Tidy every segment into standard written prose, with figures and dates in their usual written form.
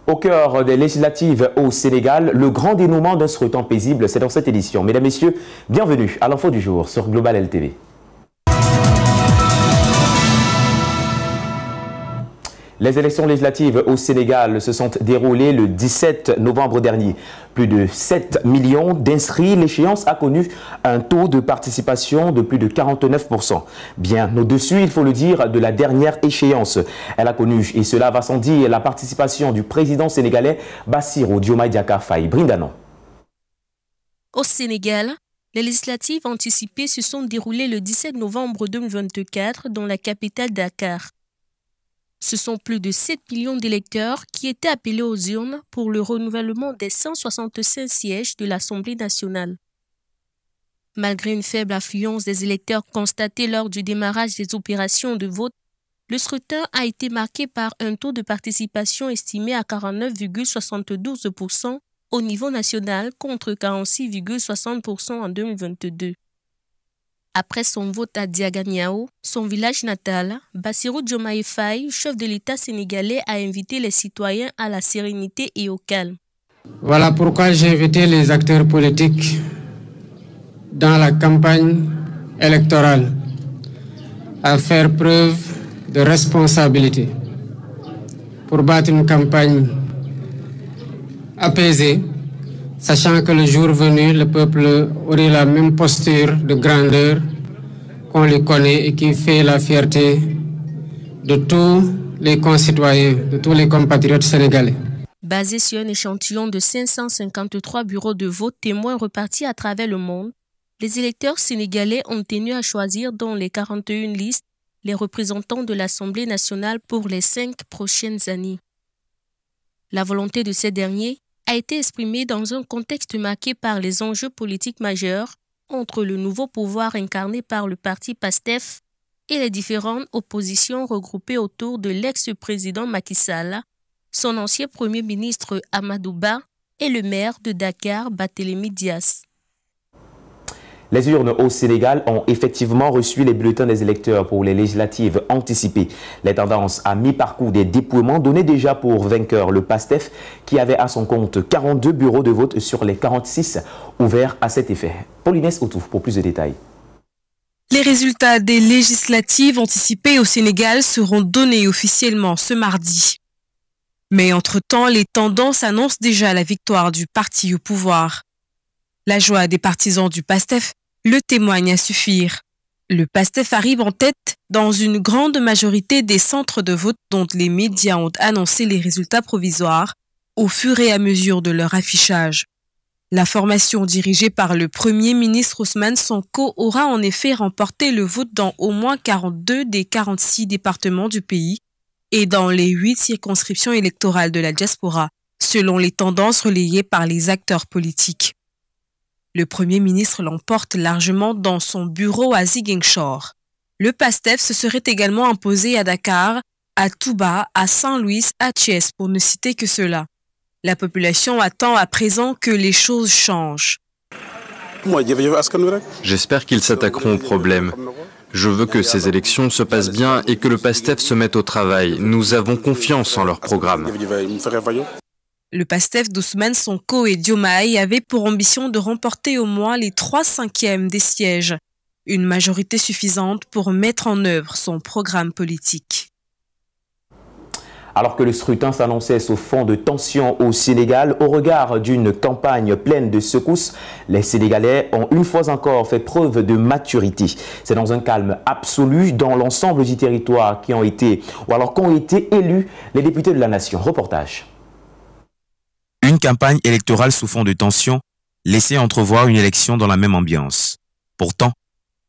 Au cœur des législatives au Sénégal, le grand dénouement d'un scrutin paisible, c'est dans cette édition. Mesdames, Messieurs, bienvenue à l'info du jour sur Global LTV. Les élections législatives au Sénégal se sont déroulées le 17 novembre dernier. Plus de 7 millions d'inscrits, l'échéance a connu un taux de participation de plus de 49%. Bien au-dessus, il faut le dire, de la dernière échéance. Elle a connu, et cela va sans dire, la participation du président sénégalais Bassirou Diomaye Diakhar Faye. Brindanon. Au Sénégal, les législatives anticipées se sont déroulées le 17 novembre 2024 dans la capitale Dakar. Ce sont plus de 7 millions d'électeurs qui étaient appelés aux urnes pour le renouvellement des 165 sièges de l'Assemblée nationale. Malgré une faible affluence des électeurs constatée lors du démarrage des opérations de vote, le scrutin a été marqué par un taux de participation estimé à 49,72% au niveau national contre 46,60% en 2022. Après son vote à Diaganiao, son village natal, Bassirou Diomaye Faye, chef de l'État sénégalais, a invité les citoyens à la sérénité et au calme. Voilà pourquoi j'ai invité les acteurs politiques dans la campagne électorale à faire preuve de responsabilité pour battre une campagne apaisée, sachant que le jour venu, le peuple aurait la même posture de grandeur qu'on le connaît et qui fait la fierté de tous les concitoyens, de tous les compatriotes sénégalais. Basé sur un échantillon de 553 bureaux de vote témoins repartis à travers le monde, les électeurs sénégalais ont tenu à choisir dans les 41 listes les représentants de l'Assemblée nationale pour les 5 prochaines années. La volonté de ces derniers a été exprimée dans un contexte marqué par les enjeux politiques majeurs entre le nouveau pouvoir incarné par le parti PASTEF et les différentes oppositions regroupées autour de l'ex-président Macky Sall, son ancien premier ministre Amadou Ba et le maire de Dakar, Barthélémy Dias. Les urnes au Sénégal ont effectivement reçu les bulletins des électeurs pour les législatives anticipées. Les tendances à mi-parcours des dépouillements donnaient déjà pour vainqueur le PASTEF qui avait à son compte 42 bureaux de vote sur les 46 ouverts à cet effet. Paulinès Outouf pour plus de détails. Les résultats des législatives anticipées au Sénégal seront donnés officiellement ce mardi. Mais entre-temps, les tendances annoncent déjà la victoire du parti au pouvoir. La joie des partisans du PASTEF le témoigne à suffire. Le PASTEF arrive en tête dans une grande majorité des centres de vote dont les médias ont annoncé les résultats provisoires au fur et à mesure de leur affichage. La formation dirigée par le Premier ministre Ousmane Sonko aura en effet remporté le vote dans au moins 42 des 46 départements du pays et dans les 8 circonscriptions électorales de la diaspora, selon les tendances relayées par les acteurs politiques. Le Premier ministre l'emporte largement dans son bureau à Ziguinchor. Le PASTEF se serait également imposé à Dakar, à Touba, à Saint-Louis, à Thiès, pour ne citer que cela. La population attend à présent que les choses changent. J'espère qu'ils s'attaqueront au problème. Je veux que ces élections se passent bien et que le PASTEF se mette au travail. Nous avons confiance en leur programme. Le PASTEF d'Ousmane Sonko et Diomaye avait pour ambition de remporter au moins les 3/5 des sièges, une majorité suffisante pour mettre en œuvre son programme politique. Alors que le scrutin s'annonçait sous fond de tension au Sénégal, au regard d'une campagne pleine de secousses, les Sénégalais ont une fois encore fait preuve de maturité. C'est dans un calme absolu dans l'ensemble du territoire qu'ont été élus les députés de la nation. Reportage. Une campagne électorale sous fond de tension laissait entrevoir une élection dans la même ambiance. Pourtant,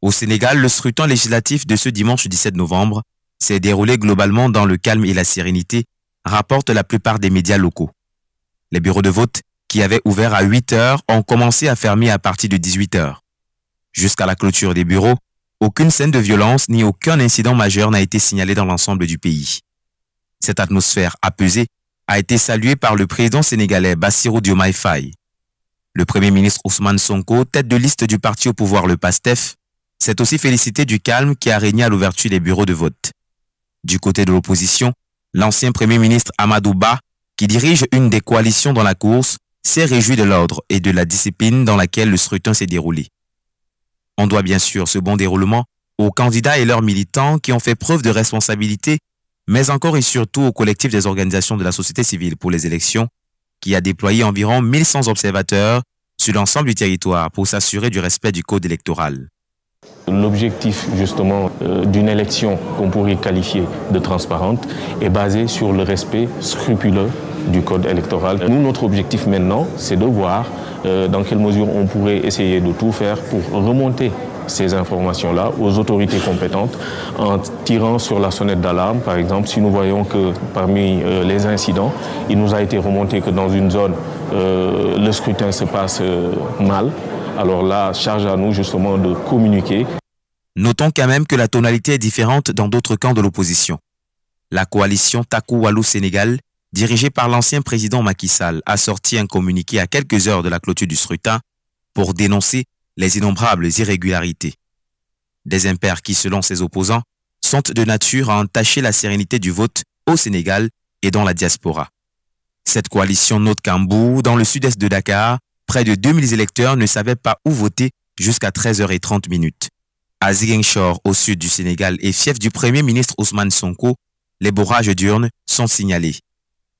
au Sénégal, le scrutin législatif de ce dimanche 17 novembre s'est déroulé globalement dans le calme et la sérénité, rapportent la plupart des médias locaux. Les bureaux de vote, qui avaient ouvert à 8 heures, ont commencé à fermer à partir de 18 heures. Jusqu'à la clôture des bureaux, aucune scène de violence ni aucun incident majeur n'a été signalé dans l'ensemble du pays. Cette atmosphère apaisée a été saluée par le président sénégalais Bassirou Diomaye Faye. Le premier ministre Ousmane Sonko, tête de liste du parti au pouvoir le PASTEF, s'est aussi félicité du calme qui a régné à l'ouverture des bureaux de vote. Du côté de l'opposition, l'ancien premier ministre Amadou Ba qui dirige une des coalitions dans la course, s'est réjoui de l'ordre et de la discipline dans laquelle le scrutin s'est déroulé. On doit bien sûr ce bon déroulement aux candidats et leurs militants qui ont fait preuve de responsabilité, mais encore et surtout au collectif des organisations de la société civile pour les élections, qui a déployé environ 1100 observateurs sur l'ensemble du territoire pour s'assurer du respect du code électoral. L'objectif justement d'une élection qu'on pourrait qualifier de transparente est basé sur le respect scrupuleux du code électoral. Nous, notre objectif maintenant, c'est de voir dans quelle mesure on pourrait essayer de tout faire pour remonter ces informations-là aux autorités compétentes en tirant sur la sonnette d'alarme. Par exemple, si nous voyons que parmi les incidents, il nous a été remonté que dans une zone, le scrutin se passe mal. Alors là, charge à nous justement de communiquer. Notons quand même que la tonalité est différente dans d'autres camps de l'opposition. La coalition Taku Wallu Sénégal, dirigée par l'ancien président Macky Sall, a sorti un communiqué à quelques heures de la clôture du scrutin pour dénoncer les innombrables irrégularités. Des impairs qui, selon ses opposants, sont de nature à entacher la sérénité du vote au Sénégal et dans la diaspora. Cette coalition note qu'en Mbou, dans le sud-est de Dakar, près de 2000 électeurs ne savaient pas où voter jusqu'à 13h30. À Ziguinchor, au sud du Sénégal et fief du Premier ministre Ousmane Sonko, les bourrages d'urnes sont signalés.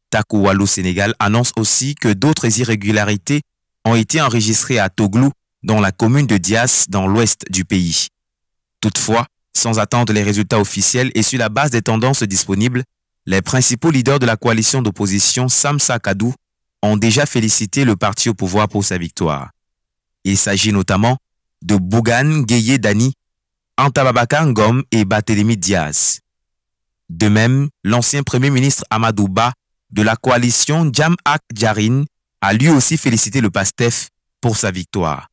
Taku Wallu Sénégal annonce aussi que d'autres irrégularités ont été enregistrées à Toglou, dans la commune de Dias, dans l'ouest du pays. Toutefois, sans attendre les résultats officiels et sur la base des tendances disponibles, les principaux leaders de la coalition d'opposition Samsa Kadou ont déjà félicité le parti au pouvoir pour sa victoire. Il s'agit notamment de Bougane Gueye Dani, Anta Babacar Ngom et Barthélémy Diaz. De même, l'ancien Premier ministre Amadou Ba de la coalition Jam Ak Jarin a lui aussi félicité le PASTEF pour sa victoire.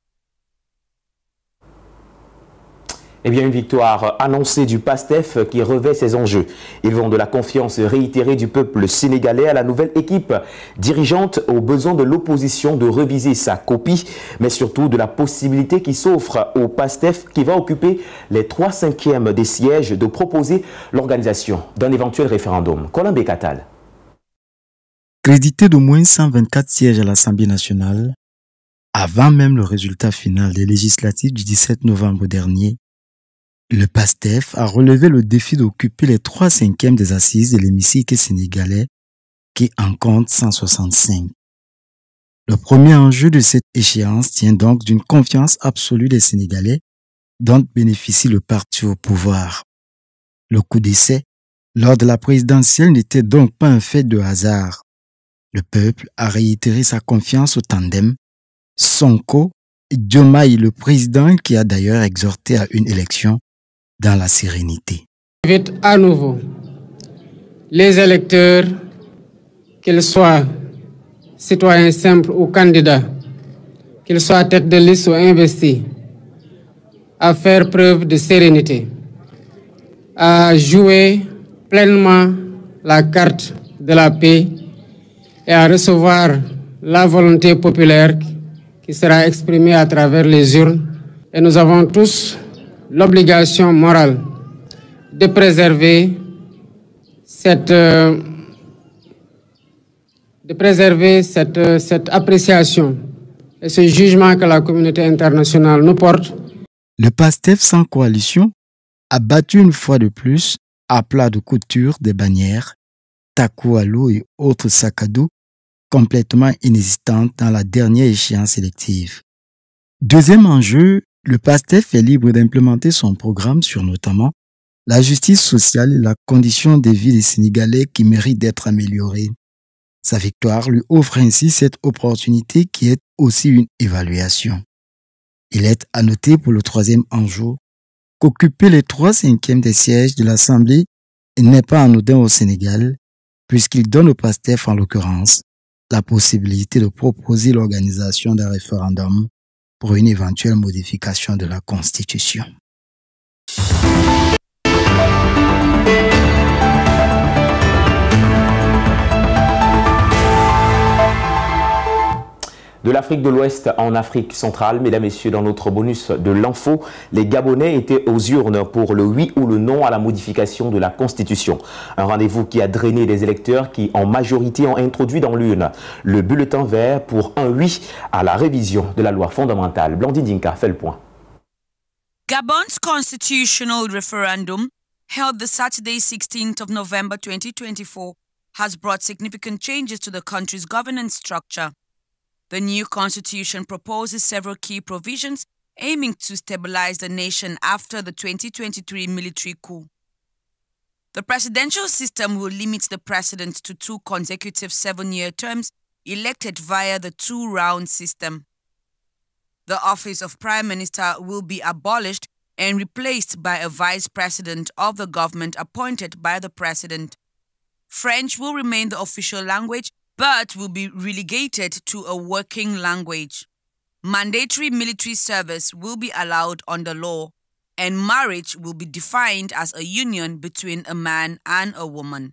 Eh bien, une victoire annoncée du PASTEF qui revêt ses enjeux. Ils vont de la confiance réitérée du peuple sénégalais à la nouvelle équipe dirigeante aux besoins de l'opposition de reviser sa copie, mais surtout de la possibilité qui s'offre au PASTEF qui va occuper les 3/5 des sièges de proposer l'organisation d'un éventuel référendum. Colin Bekatal. Crédité d'au moins 124 sièges à l'Assemblée nationale, avant même le résultat final des législatives du 17 novembre dernier, le PASTEF a relevé le défi d'occuper les 3/5 des assises de l'hémicycle sénégalais qui en compte 165. Le premier enjeu de cette échéance tient donc d'une confiance absolue des Sénégalais dont bénéficie le parti au pouvoir. Le coup d'essai lors de la présidentielle n'était donc pas un fait de hasard. Le peuple a réitéré sa confiance au tandem Sonko et Diomaye, le président qui a d'ailleurs exhorté à une élection dans la sérénité. J'invite à nouveau les électeurs, qu'ils soient citoyens simples ou candidats, qu'ils soient tête de liste ou investis, à faire preuve de sérénité, à jouer pleinement la carte de la paix et à recevoir la volonté populaire qui sera exprimée à travers les urnes. Et nous avons tous l'obligation morale de préserver cette appréciation et ce jugement que la communauté internationale nous porte. Le PASTEF sans coalition a battu une fois de plus à plat de couture des bannières, Taku Wallu et autres Sakadou complètement inexistantes dans la dernière échéance élective. Deuxième enjeu, le PASTEF est libre d'implémenter son programme sur notamment la justice sociale et la condition de vie des Sénégalais qui méritent d'être améliorée. Sa victoire lui offre ainsi cette opportunité qui est aussi une évaluation. Il est à noter pour le troisième enjeu qu'occuper les 3/5 des sièges de l'Assemblée n'est pas anodin au Sénégal, puisqu'il donne au PASTEF en l'occurrence la possibilité de proposer l'organisation d'un référendum pour une éventuelle modification de la Constitution. De l'Afrique de l'Ouest en Afrique centrale, mesdames et messieurs, dans notre bonus de l'info, les Gabonais étaient aux urnes pour le oui ou le non à la modification de la Constitution. Un rendez-vous qui a drainé les électeurs qui, en majorité, ont introduit dans l'urne le bulletin vert pour un oui à la révision de la loi fondamentale. Blandine Dinka fait le point. Gabon's constitutional referendum, held the Saturday 16th of November 2024, has brought significant changes to the country's governance structure. The new constitution proposes several key provisions aiming to stabilize the nation after the 2023 military coup. The presidential system will limit the president to 2 consecutive 7-year terms elected via the 2-round system. The office of Prime Minister will be abolished and replaced by a vice president of the government appointed by the president. French will remain the official language, but will be relegated to a working language. Mandatory military service will be allowed under law, and marriage will be defined as a union between a man and a woman.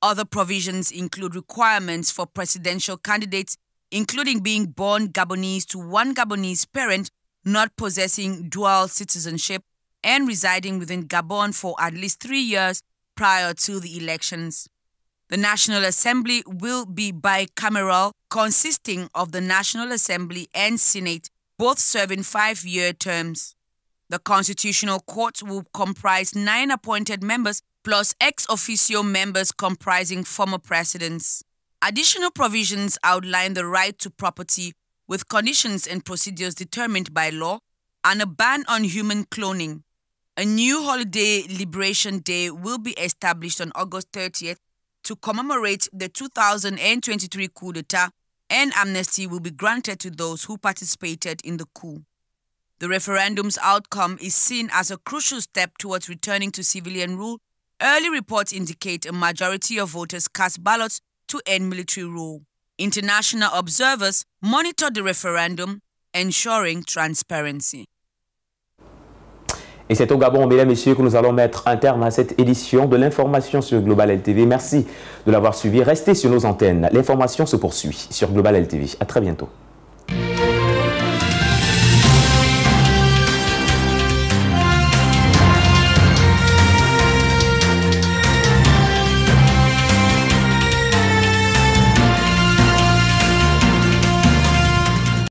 Other provisions include requirements for presidential candidates, including being born Gabonese to one Gabonese parent, not possessing dual citizenship, and residing within Gabon for at least 3 years prior to the elections. The National Assembly will be bicameral, consisting of the National Assembly and Senate, both serving 5-year terms. The Constitutional Court will comprise 9 appointed members plus ex officio members comprising former presidents. Additional provisions outline the right to property with conditions and procedures determined by law and a ban on human cloning. A new holiday, Liberation Day, will be established on August 30th to commemorate the 2023 coup d'etat, and amnesty will be granted to those who participated in the coup. The referendum's outcome is seen as a crucial step towards returning to civilian rule. Early reports indicate a majority of voters cast ballots to end military rule. International observers monitor the referendum, ensuring transparency. Et c'est au Gabon, mesdames et messieurs, que nous allons mettre un terme à cette édition de l'information sur Global LTV. Merci de l'avoir suivi. Restez sur nos antennes. L'information se poursuit sur Global LTV. À très bientôt.